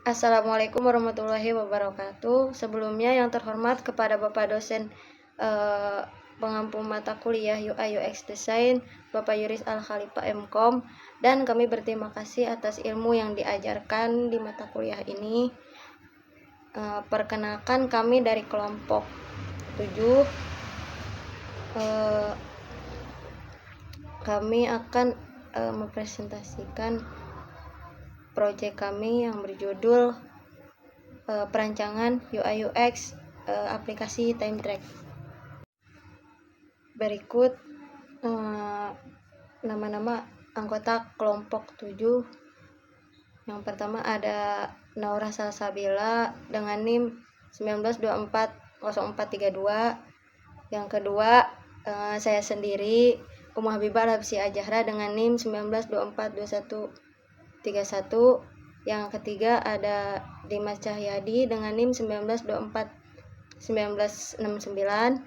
Assalamualaikum warahmatullahi wabarakatuh. Sebelumnya yang terhormat kepada Bapak dosen eh, pengampu mata kuliah UI UX Design, Bapak Yuris Al-Khalifah MKOM, dan kami berterima kasih atas ilmu yang diajarkan di mata kuliah ini. Perkenalkan kami dari kelompok 7. Kami akan mempresentasikan proyek kami yang berjudul perancangan UI UX aplikasi Time Track. Berikut nama-nama anggota kelompok 7. Yang pertama ada Naura Salsabila dengan NIM 19240432. Yang kedua saya sendiri Ummu Habibah Labsi Ajahra dengan NIM 19242131. Yang ketiga ada Dimas Cahyadi dengan NIM 19241969.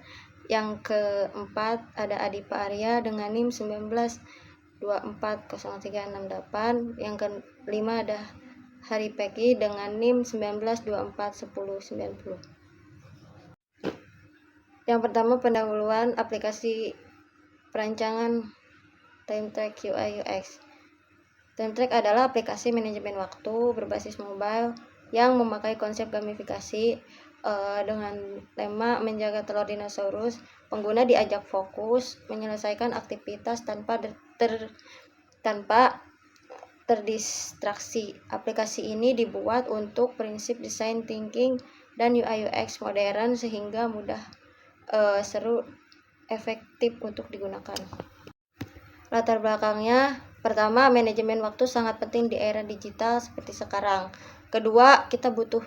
Yang keempat ada Adipa Arya dengan NIM 19240368. Yang kelima ada Hari Peki dengan NIM 19241090. Yang pertama pendahuluan aplikasi perancangan Time Track UI UX. Time Track adalah aplikasi manajemen waktu berbasis mobile yang memakai konsep gamifikasi dengan tema menjaga telur dinosaurus. Pengguna diajak fokus menyelesaikan aktivitas tanpa terdistraksi. Aplikasi ini dibuat untuk prinsip design thinking dan UI UX modern sehingga mudah, seru, efektif untuk digunakan. Latar belakangnya, pertama, manajemen waktu sangat penting di era digital seperti sekarang. Kedua, kita butuh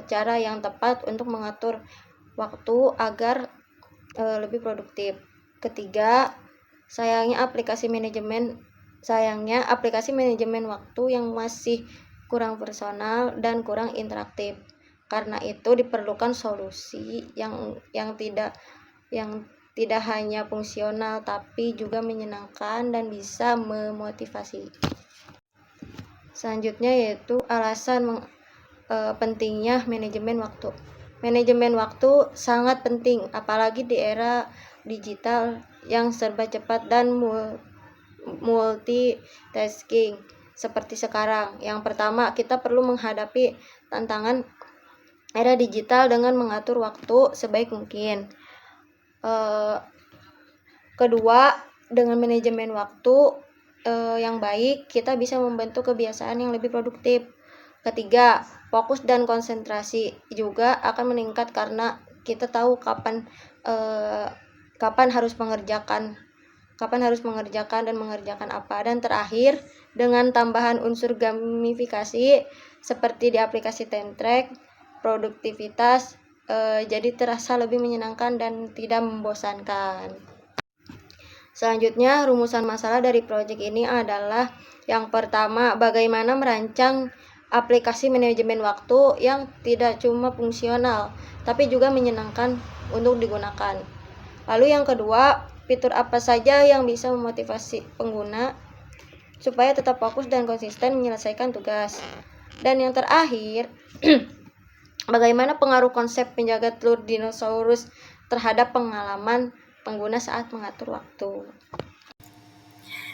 cara yang tepat untuk mengatur waktu agar lebih produktif. Ketiga, sayangnya aplikasi manajemen waktu yang masih kurang personal dan kurang interaktif. Karena itu diperlukan solusi yang tidak hanya fungsional tapi juga menyenangkan dan bisa memotivasi. Selanjutnya yaitu alasan pentingnya manajemen waktu. Manajemen waktu sangat penting apalagi di era digital yang serba cepat dan multitasking seperti sekarang. Yang pertama, kita perlu menghadapi tantangan era digital dengan mengatur waktu sebaik mungkin. Kedua, dengan manajemen waktu yang baik, kita bisa membentuk kebiasaan yang lebih produktif. Ketiga, fokus dan konsentrasi juga akan meningkat karena kita tahu kapan harus mengerjakan dan mengerjakan apa. Dan terakhir, dengan tambahan unsur gamifikasi seperti di aplikasi Time Track, produktivitas jadi terasa lebih menyenangkan dan tidak membosankan. Selanjutnya, rumusan masalah dari proyek ini adalah yang pertama, bagaimana merancang aplikasi manajemen waktu yang tidak cuma fungsional, tapi juga menyenangkan untuk digunakan. Lalu yang kedua, fitur apa saja yang bisa memotivasi pengguna supaya tetap fokus dan konsisten menyelesaikan tugas. Dan yang terakhir, bagaimana pengaruh konsep penjaga telur dinosaurus terhadap pengalaman pengguna saat mengatur waktu.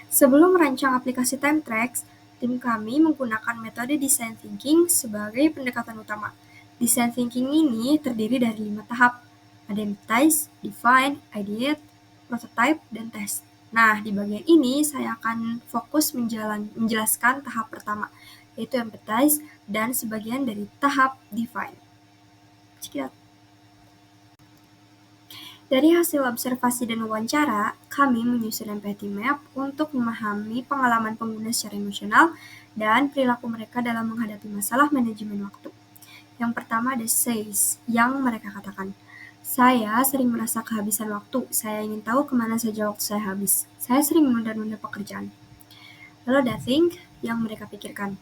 Sebelum merancang aplikasi Time Tracks, tim kami menggunakan metode design thinking sebagai pendekatan utama. Design thinking ini terdiri dari 5 tahap: identize, define, ideate, prototype, dan test. Nah, di bagian ini saya akan fokus menjelaskan tahap pertama, yaitu empathize, dan sebagian dari tahap define. Sekian. Dari hasil observasi dan wawancara, kami menyusun empathy map untuk memahami pengalaman pengguna secara emosional dan perilaku mereka dalam menghadapi masalah manajemen waktu. Yang pertama ada says, yang mereka katakan. Saya sering merasa kehabisan waktu, saya ingin tahu kemana saja waktu saya habis. Saya sering menunda-nunda pekerjaan. Lalu ada think, yang mereka pikirkan.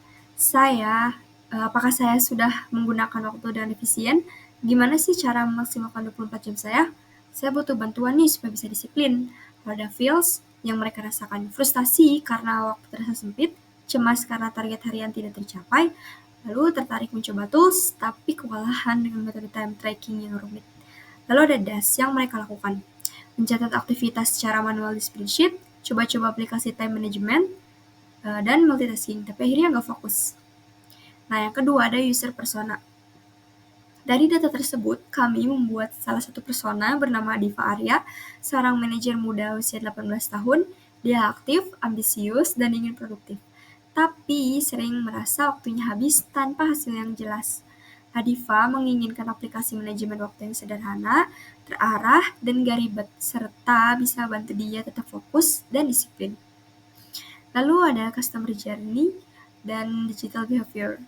Apakah saya sudah menggunakan waktu dengan efisien? Gimana sih cara memaksimalkan 24 jam saya? Saya butuh bantuan nih supaya bisa disiplin. Lalu ada feels, yang mereka rasakan frustasi karena waktu terasa sempit, cemas karena target harian tidak tercapai, Lalu tertarik mencoba tools, tapi kewalahan dengan metode time tracking yang rumit. Lalu ada das yang mereka lakukan. Mencatat aktivitas secara manual di spreadsheet, coba-coba aplikasi time management, dan multitasking, tapi akhirnya nggak fokus. Nah, yang kedua ada user persona. Dari data tersebut, kami membuat salah satu persona bernama Diva Arya, seorang manajer muda usia 18 tahun. Dia aktif, ambisius, dan ingin produktif. Tapi sering merasa waktunya habis tanpa hasil yang jelas. Adifa menginginkan aplikasi manajemen waktu yang sederhana, terarah, dan gak ribet, serta bisa bantu dia tetap fokus dan disiplin. Lalu ada customer journey dan digital behavior.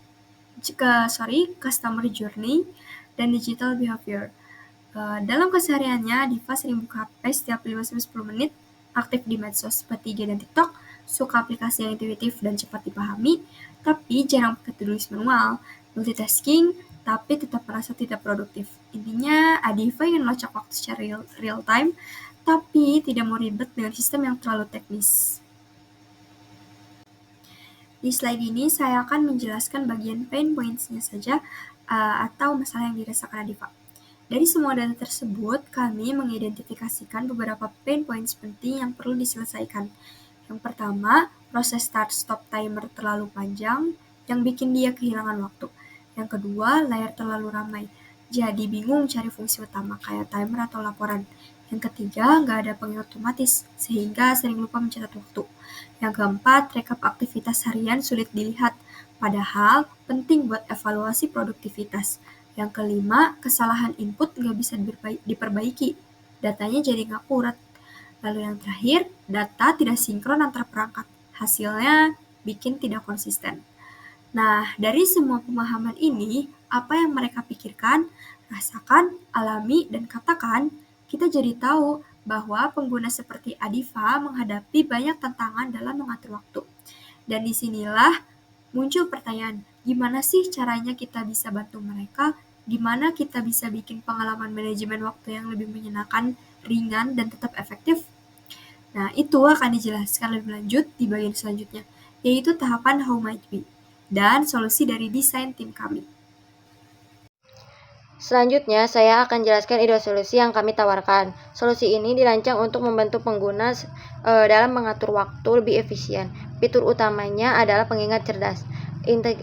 Customer journey dan digital behavior. Dalam kesehariannya, Diva sering buka HP setiap 5-10 menit, aktif di medsos seperti IG dan TikTok, suka aplikasi yang intuitif dan cepat dipahami, tapi jarang pakai tulis manual, multitasking, tapi tetap merasa tidak produktif. Intinya, Diva ingin melacak waktu secara real time, tapi tidak mau ribet dengan sistem yang terlalu teknis. Di slide ini saya akan menjelaskan bagian pain points-nya saja atau masalah yang dirasakan Adifa. Dari semua data tersebut, kami mengidentifikasikan beberapa pain points penting yang perlu diselesaikan. Yang pertama, proses start-stop timer terlalu panjang yang bikin dia kehilangan waktu. Yang kedua, layar terlalu ramai, jadi bingung cari fungsi utama kayak timer atau laporan. Yang ketiga, nggak ada pengingat otomatis, sehingga sering lupa mencatat waktu. Yang keempat, rekap aktivitas harian sulit dilihat, padahal penting buat evaluasi produktivitas. Yang kelima, kesalahan input nggak bisa diperbaiki, datanya jadi nggak akurat. Lalu yang terakhir, data tidak sinkron antar perangkat, hasilnya bikin tidak konsisten. Nah, dari semua pemahaman ini, apa yang mereka pikirkan, rasakan, alami, dan katakan, kita jadi tahu bahwa pengguna seperti Adifa menghadapi banyak tantangan dalam mengatur waktu. Dan disinilah muncul pertanyaan, gimana sih caranya kita bisa bantu mereka? Gimana kita bisa bikin pengalaman manajemen waktu yang lebih menyenangkan, ringan, dan tetap efektif? Nah, itu akan dijelaskan lebih lanjut di bagian selanjutnya, yaitu tahapan How Might Be, dan solusi dari desain tim kami. Selanjutnya, saya akan jelaskan ide solusi yang kami tawarkan. Solusi ini dirancang untuk membantu pengguna dalam mengatur waktu lebih efisien. Fitur utamanya adalah pengingat cerdas,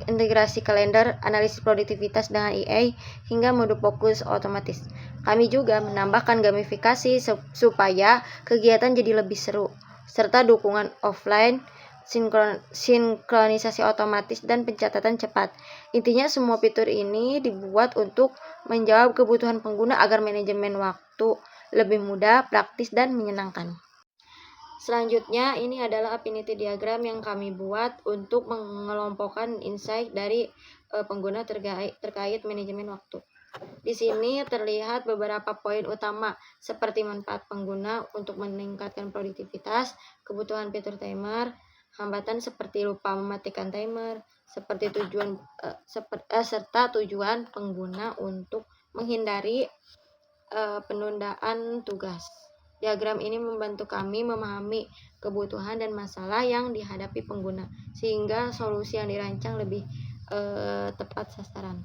integrasi kalender, analisis produktivitas dengan AI, hingga mode fokus otomatis. Kami juga menambahkan gamifikasi supaya kegiatan jadi lebih seru, serta dukungan offline, sinkronisasi otomatis, dan pencatatan cepat. Intinya semua fitur ini dibuat untuk menjawab kebutuhan pengguna agar manajemen waktu lebih mudah, praktis, dan menyenangkan. Selanjutnya, ini adalah affinity diagram yang kami buat untuk mengelompokkan insight dari pengguna terkait manajemen waktu. Di sini terlihat beberapa poin utama seperti manfaat pengguna untuk meningkatkan produktivitas, kebutuhan fitur timer, hambatan seperti lupa mematikan timer, serta tujuan pengguna untuk menghindari penundaan tugas. Diagram ini membantu kami memahami kebutuhan dan masalah yang dihadapi pengguna, sehingga solusi yang dirancang lebih tepat sasaran.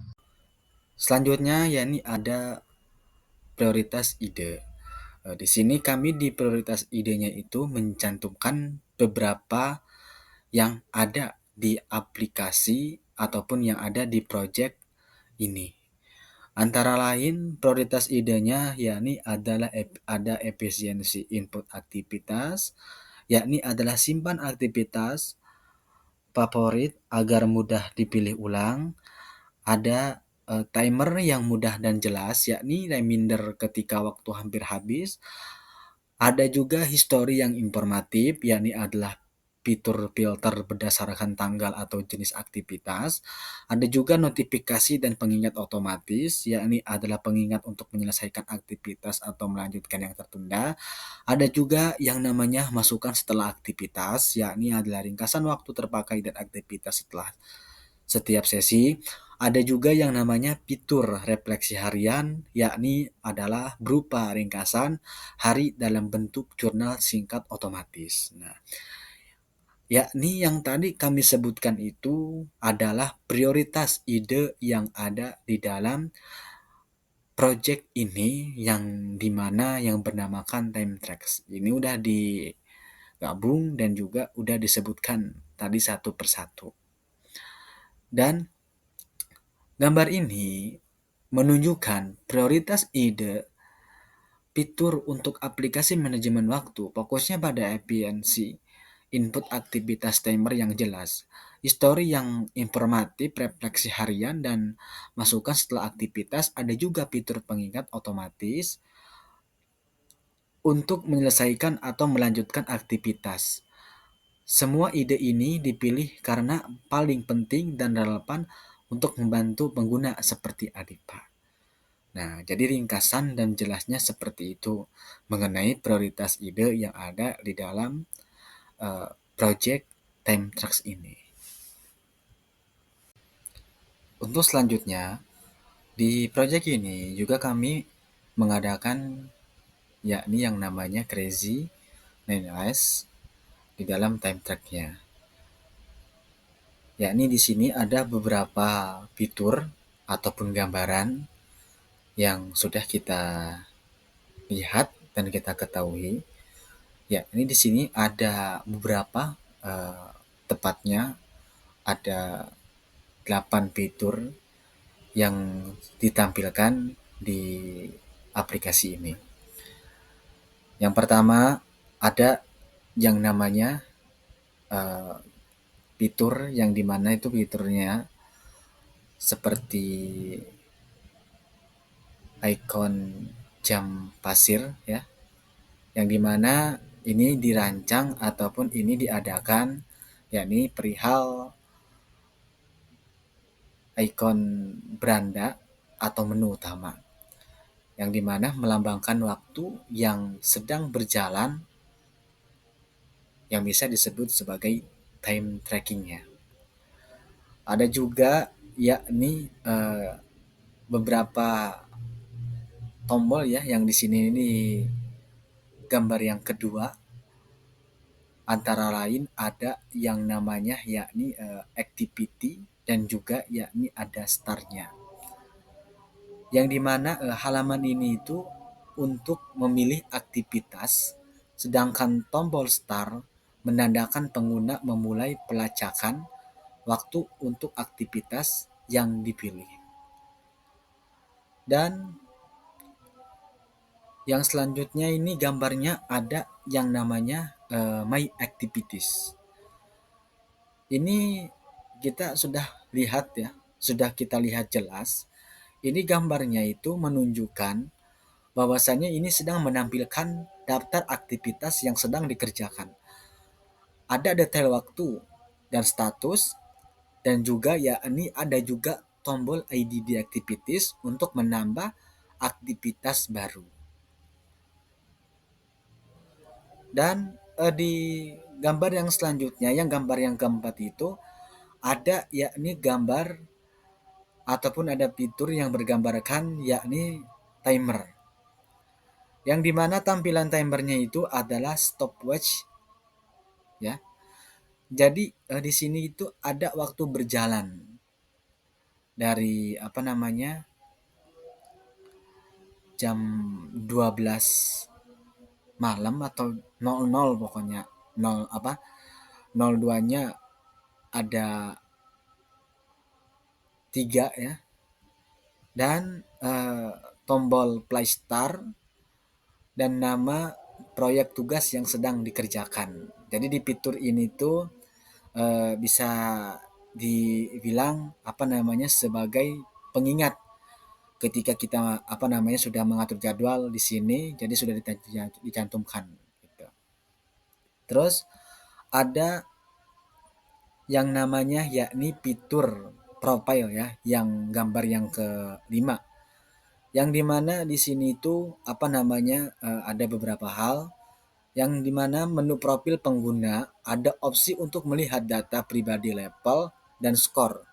Selanjutnya yakni ada prioritas ide. Di sini kami di prioritas idenya itu mencantumkan beberapa yang ada di aplikasi ataupun yang ada di project ini. Antara lain prioritas idenya yakni adalah ada efisiensi input aktivitas, yakni adalah simpan aktivitas favorit agar mudah dipilih ulang. Ada timer yang mudah dan jelas, yakni reminder ketika waktu hampir habis. Ada juga histori yang informatif, yakni adalah fitur filter berdasarkan tanggal atau jenis aktivitas. Ada juga notifikasi dan pengingat otomatis, yakni adalah pengingat untuk menyelesaikan aktivitas atau melanjutkan yang tertunda. Ada juga yang namanya masukan setelah aktivitas, yakni adalah ringkasan waktu terpakai dan aktivitas setelah setiap sesi. Ada juga yang namanya fitur refleksi harian, yakni adalah berupa ringkasan hari dalam bentuk jurnal singkat otomatis. Nah, yakni yang tadi kami sebutkan itu adalah prioritas ide yang ada di dalam project ini yang dimana yang bernamakan time tracks. Ini udah digabung dan juga udah disebutkan tadi satu persatu. Dan gambar ini menunjukkan prioritas ide fitur untuk aplikasi manajemen waktu, fokusnya pada efisiensi, input aktivitas timer yang jelas, histori yang informatif, refleksi harian, dan masukan setelah aktivitas. Ada juga fitur pengingat otomatis untuk menyelesaikan atau melanjutkan aktivitas. Semua ide ini dipilih karena paling penting dan relevan untuk membantu pengguna seperti Adipa. Nah, jadi ringkasan dan jelasnya seperti itu mengenai prioritas ide yang ada di dalam project Time Tracks ini. Untuk selanjutnya, di project ini juga kami mengadakan yakni yang namanya Crazy 9 Eyes di dalam time track-nya. Yakni di sini ada beberapa fitur ataupun gambaran yang sudah kita lihat dan kita ketahui. Ya, ini di sini ada beberapa tepatnya ada 8 fitur yang ditampilkan di aplikasi ini. Yang pertama ada yang namanya fitur yang dimana itu fiturnya seperti ikon jam pasir ya, yang dimana ini dirancang ataupun ini diadakan yakni perihal ikon beranda atau menu utama yang dimana melambangkan waktu yang sedang berjalan yang bisa disebut sebagai time trackingnya. Ada juga yakni beberapa tombol ya yang di sini ini gambar yang kedua, antara lain ada yang namanya yakni activity dan juga yakni ada startnya. Yang dimana halaman ini itu untuk memilih aktivitas, sedangkan tombol start menandakan pengguna memulai pelacakan waktu untuk aktivitas yang dipilih. Dan yang selanjutnya ini gambarnya ada yang namanya My Activities. Ini kita sudah lihat ya, sudah kita lihat jelas. Ini gambarnya itu menunjukkan bahwasannya ini sedang menampilkan daftar aktivitas yang sedang dikerjakan. Ada detail waktu dan status dan juga yakni ada juga tombol IDD Activities untuk menambah aktivitas baru. Dan di gambar yang selanjutnya, yang gambar yang keempat itu ada yakni gambar ataupun ada fitur yang bergambarkan yakni timer. Yang dimana tampilan timernya itu adalah stopwatch ya. Jadi di sini itu ada waktu berjalan dari jam 12 malam atau 00 pokoknya 02-nya ada 3 ya, dan tombol play start dan nama proyek tugas yang sedang dikerjakan. Jadi di fitur ini tuh bisa dibilang sebagai pengingat ketika kita sudah mengatur jadwal di sini, jadi sudah dicantumkan gitu. Terus ada yang namanya yakni fitur profile ya, yang gambar yang ke-5. Yang dimana di sini itu ada beberapa hal yang dimana menu profil pengguna ada opsi untuk melihat data pribadi, level, dan skor.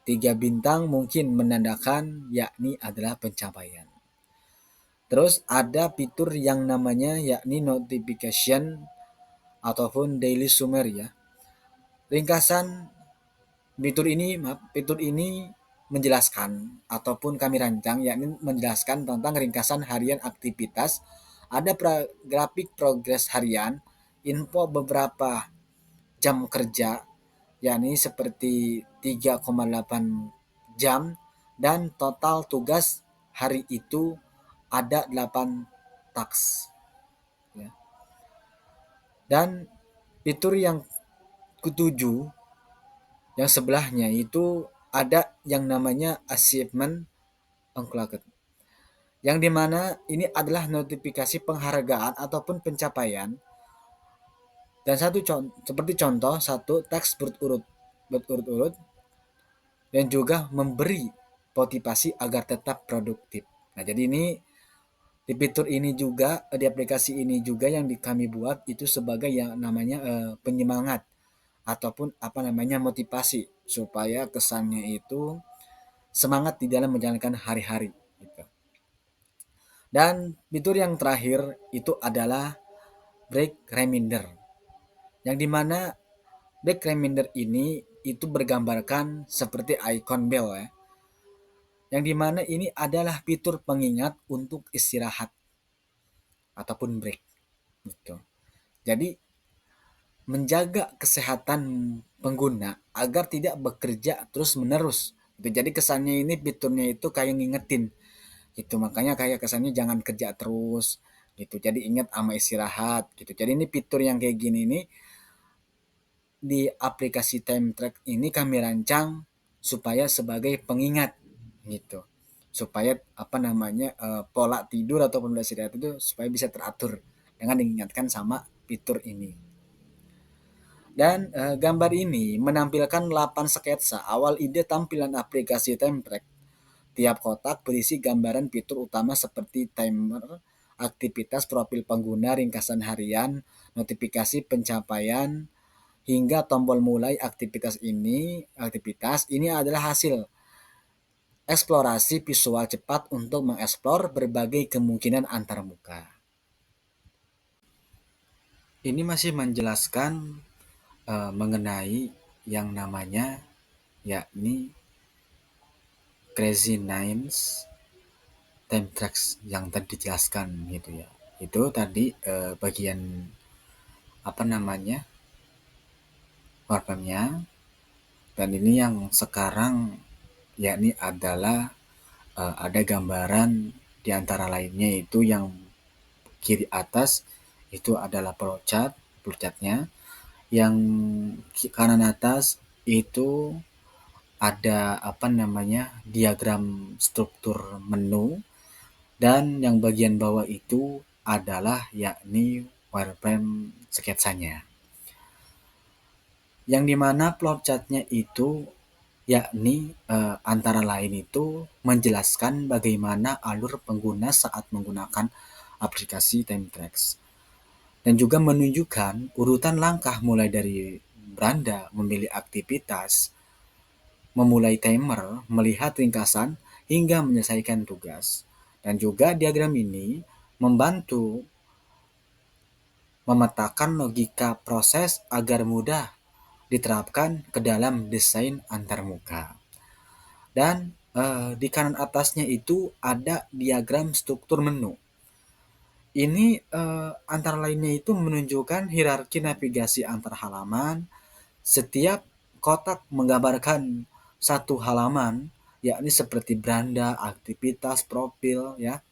3 bintang mungkin menandakan yakni adalah pencapaian. Terus ada fitur yang namanya yakni notification ataupun daily summary ya. Ringkasan fitur ini menjelaskan ataupun kami rancang yakni menjelaskan tentang ringkasan harian aktivitas, ada grafik progres harian, info beberapa jam kerja yakni seperti 3,8 jam dan total tugas hari itu ada 8 task ya. Dan fitur yang ketujuh yang sebelahnya itu ada yang namanya achievement unclocked, yang dimana ini adalah notifikasi penghargaan ataupun pencapaian dan seperti contoh satu teks berurut-urut dan juga memberi motivasi agar tetap produktif. Nah, jadi ini di fitur ini juga di aplikasi ini juga yang kami buat itu sebagai yang namanya penyemangat ataupun apa namanya motivasi supaya kesannya itu semangat di dalam menjalankan hari-hari gitu. Dan fitur yang terakhir itu adalah break reminder, yang dimana break reminder ini itu bergambarkan seperti icon bell ya, yang dimana ini adalah fitur pengingat untuk istirahat ataupun break gitu. Jadi menjaga kesehatan pengguna agar tidak bekerja terus menerus gitu. Jadi kesannya ini fiturnya itu kayak ngingetin gitu, makanya kayak kesannya jangan kerja terus gitu, jadi ingat sama istirahat gitu. Jadi ini fitur yang kayak gini nih di aplikasi time track ini kami rancang supaya sebagai pengingat gitu, supaya apa namanya pola tidur ataupun pola istirahat itu supaya bisa teratur dengan diingatkan sama fitur ini. Dan gambar ini menampilkan 8 sketsa awal ide tampilan aplikasi time track. Tiap kotak berisi gambaran fitur utama seperti timer, aktivitas profil pengguna, ringkasan harian, notifikasi pencapaian, hingga tombol mulai aktivitas ini. Aktivitas ini adalah hasil eksplorasi visual cepat untuk mengeksplor berbagai kemungkinan antarmuka. Ini masih menjelaskan mengenai yang namanya yakni Crazy Nines time tracks yang tadi dijelaskan gitu ya. Itu tadi bagian apa namanya warnanya, dan ini yang sekarang yakni adalah ada gambaran di antara lainnya itu yang kiri atas itu adalah flowchartnya, yang kanan atas itu ada apa namanya diagram struktur menu, dan yang bagian bawah itu adalah yakni wireframe sketsanya, yang dimana flowchartnya itu yakni antara lain itu menjelaskan bagaimana alur pengguna saat menggunakan aplikasi TimeTracks dan juga menunjukkan urutan langkah mulai dari beranda memilih aktivitas, memulai timer, melihat ringkasan, hingga menyelesaikan tugas. Dan juga diagram ini membantu memetakan logika proses agar mudah diterapkan ke dalam desain antarmuka. Dan di kanan atasnya itu ada diagram struktur menu. Ini antara lainnya itu menunjukkan hierarki navigasi antar halaman. Setiap kotak menggambarkan satu halaman, yakni seperti beranda, aktivitas, profil, ya,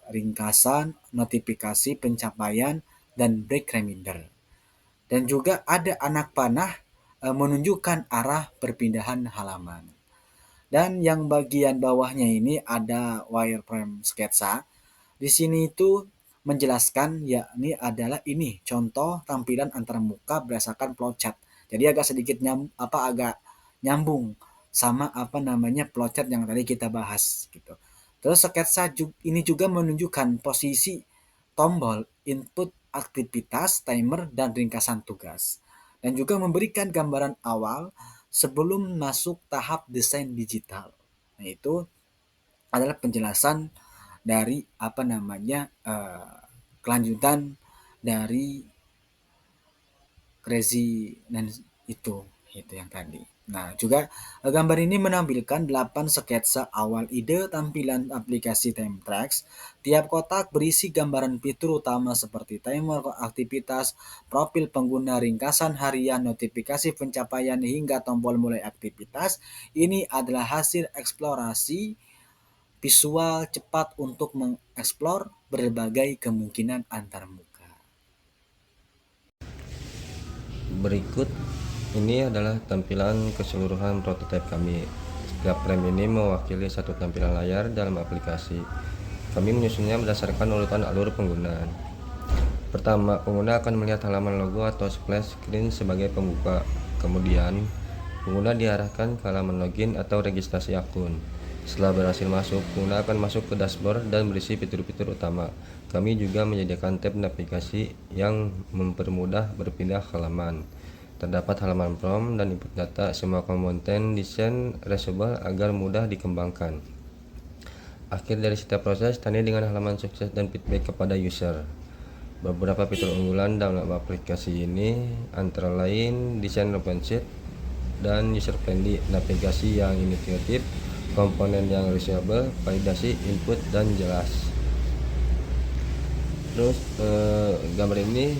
ringkasan, notifikasi, pencapaian, dan break reminder. Dan juga ada anak panah menunjukkan arah perpindahan halaman. Dan yang bagian bawahnya ini ada wireframe sketsa. Di sini itu menjelaskan yakni adalah ini contoh tampilan antarmuka berdasarkan flowchart. Jadi agak sedikit agak nyambung sama apa namanya flowchart yang tadi kita bahas gitu. Terus sketsa ini juga menunjukkan posisi tombol input aktivitas, timer, dan ringkasan tugas. Dan juga memberikan gambaran awal sebelum masuk tahap desain digital. Nah, itu adalah penjelasan dari apa namanya kelanjutan dari resonance itu yang tadi. Nah, juga gambar ini menampilkan 8 sketsa awal ide tampilan aplikasi Timetracks. Tiap kotak berisi gambaran fitur utama seperti timer aktivitas, profil pengguna, ringkasan harian, notifikasi pencapaian, hingga tombol mulai aktivitas. Ini adalah hasil eksplorasi visual cepat untuk mengeksplor berbagai kemungkinan antarmuka. Berikut ini adalah tampilan keseluruhan prototipe kami. Setiap frame ini mewakili satu tampilan layar dalam aplikasi. Kami menyusunnya berdasarkan urutan alur penggunaan. Pertama, pengguna akan melihat halaman logo atau splash screen sebagai pembuka. Kemudian, pengguna diarahkan ke halaman login atau registrasi akun. Setelah berhasil masuk, pengguna akan masuk ke dashboard dan berisi fitur-fitur utama. Kami juga menyediakan tab navigasi yang mempermudah berpindah halaman. Terdapat halaman prompt dan input data. Semua komponen desain reusable agar mudah dikembangkan. Akhir dari setiap proses, tani dengan halaman sukses dan feedback kepada user. Beberapa fitur unggulan dalam aplikasi ini antara lain desain responsive dan user friendly, navigasi yang intuitif, komponen yang reusable, validasi input dan jelas. Terus gambar ini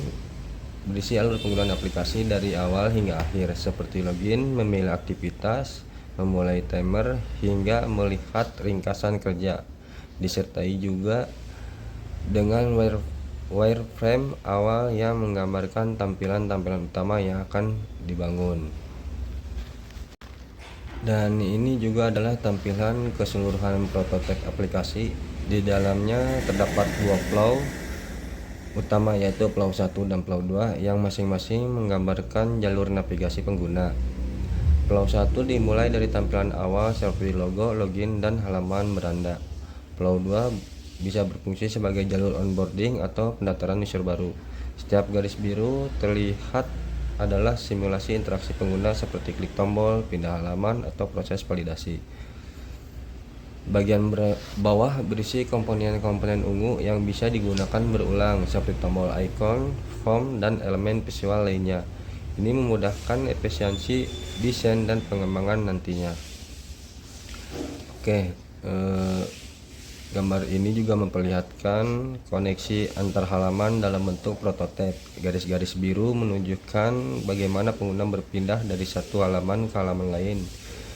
berisi alur penggunaan aplikasi dari awal hingga akhir, seperti login, memilih aktivitas, memulai timer, hingga melihat ringkasan kerja. Disertai juga dengan wireframe awal yang menggambarkan tampilan-tampilan utama yang akan dibangun. Dan ini juga adalah tampilan keseluruhan prototipe aplikasi. Di dalamnya terdapat dua flow utama, yaitu flow 1 dan flow 2 yang masing-masing menggambarkan jalur navigasi pengguna. Flow 1 dimulai dari tampilan awal seperti logo, login, dan halaman beranda. Flow 2 bisa berfungsi sebagai jalur onboarding atau pendaftaran user baru. Setiap garis biru terlihat adalah simulasi interaksi pengguna seperti klik tombol, pindah halaman, atau proses validasi. Bagian bawah berisi komponen-komponen ungu yang bisa digunakan berulang seperti tombol icon, form, dan elemen visual lainnya. Ini memudahkan efisiensi desain dan pengembangan nantinya. Oke, gambar ini juga memperlihatkan koneksi antar halaman dalam bentuk prototipe. Garis-garis biru menunjukkan bagaimana pengguna berpindah dari satu halaman ke halaman lain,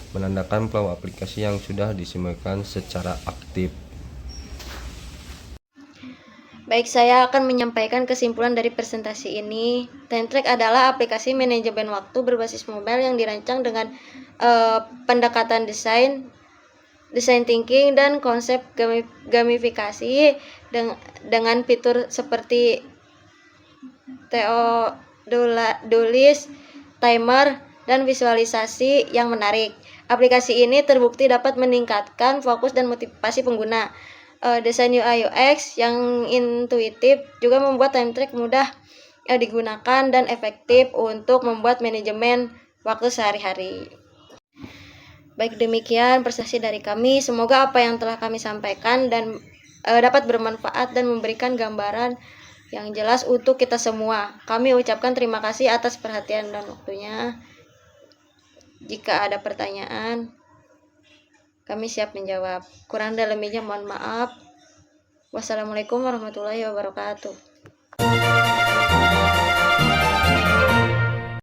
menandakan flow aplikasi yang sudah disimulasikan secara aktif. Baik, saya akan menyampaikan kesimpulan dari presentasi ini. Timetrack adalah aplikasi manajemen waktu berbasis mobile yang dirancang dengan pendekatan desain thinking dan konsep gamifikasi dengan fitur seperti Theodolis, timer, dan visualisasi yang menarik. Aplikasi ini terbukti dapat meningkatkan fokus dan motivasi pengguna. Desain UI UX yang intuitif juga membuat Timetrack mudah digunakan dan efektif untuk membuat manajemen waktu sehari-hari. Baik, demikian presentasi dari kami. Semoga apa yang telah kami sampaikan dan dapat bermanfaat dan memberikan gambaran yang jelas untuk kita semua. Kami ucapkan terima kasih atas perhatian dan waktunya. Jika ada pertanyaan, kami siap menjawab. Kurang dan lebihnya mohon maaf. Wassalamualaikum warahmatullahi wabarakatuh.